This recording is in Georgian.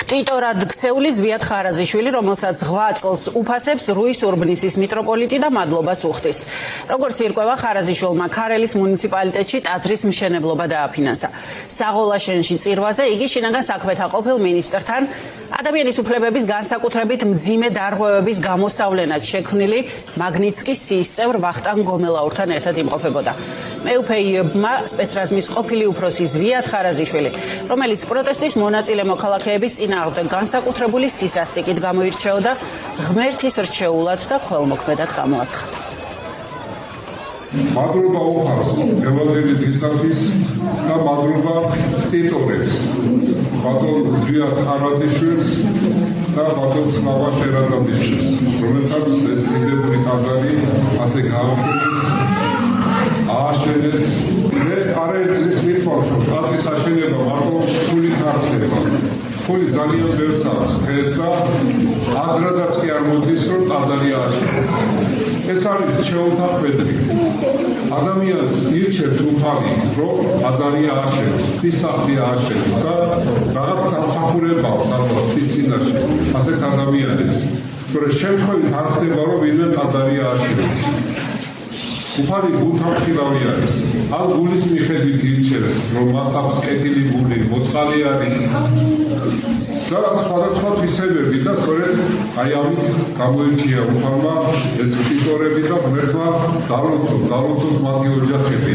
ტიტორად ქცეული ზვიად ხარაზიშვილი, რომელსაც 8 წელს უფასებს რუის ურბნისის მიტროპოლიტი და მადლობას უხდის. Როგორც ირკვევა, ხარაზიშვილმა ქარელის მუნიციპალიტეტში ტაძრის მშენებლობა დააფინანსა. საღოლაშენში წირვაზე იგი შინაგან საქმეთა ყოფილ მინისტრთან ადამიანის უფლებების განსაკუთრებით მძიმე დარღვევების გამოსავლენად შექმნილი მაგნიცკის სიის წევრ ვახტანგ გომელაურთან ერთად იმყოფებოდა. მეუფეებმა სპეცრაზმის ყოფილი უფროსი ზვიად ხარაზიშვილი, რომელიც პროტესტის მონაწილე მოქალაქეების წინააღმდეგ განსაკუთრებული სისასტიკით გამოირჩეოდა, ღმერთის რჩეულად და ქველმოქმედად გამოაცხადა. მადლობა უხარს ევადელი დღისათვის და მადლობა ტიტორებს, ბატონ ზვიად ხარაზიშვილს და ბატონ სლავა შერაზადიშვილს, რომელთაც ეს დიდებული ტაძარი ასე გააშვეს, ააშენეს. მე არაერთის მithვალ, რომ ტაძრის აშენება მარტო ფულით არ ხდება. ფული ძალიან ბევრს აქვს დღეს და აზრადაც კი არ მოდის, რომ ტაძარი ააშენოს. ეს არის ჩვეულთა ხვედრი. ადამიანს ირჩევს უფალი, რომ ტაძარი ააშენოს, ღვთისმსახური ააშენოს და რაღაც სამსახურებავს ღვთის წინაშე ასეთ ადამიანებს. თორე შემთხვევით არ ხდება, რომ ვინმე ტაძარი ააშენოს. უფალი გულთამხილავი არის. ან გულის მიხედვით ირჩევს, რომ მას აქვს კეთილი გული, მოწყალე არის. და სხვადასხვა თვისებები და სწორედ აი ამით გამოირჩია უფალმა ეს ტიტორები და ღმერთმა დალოცოს მათი ოჯახები.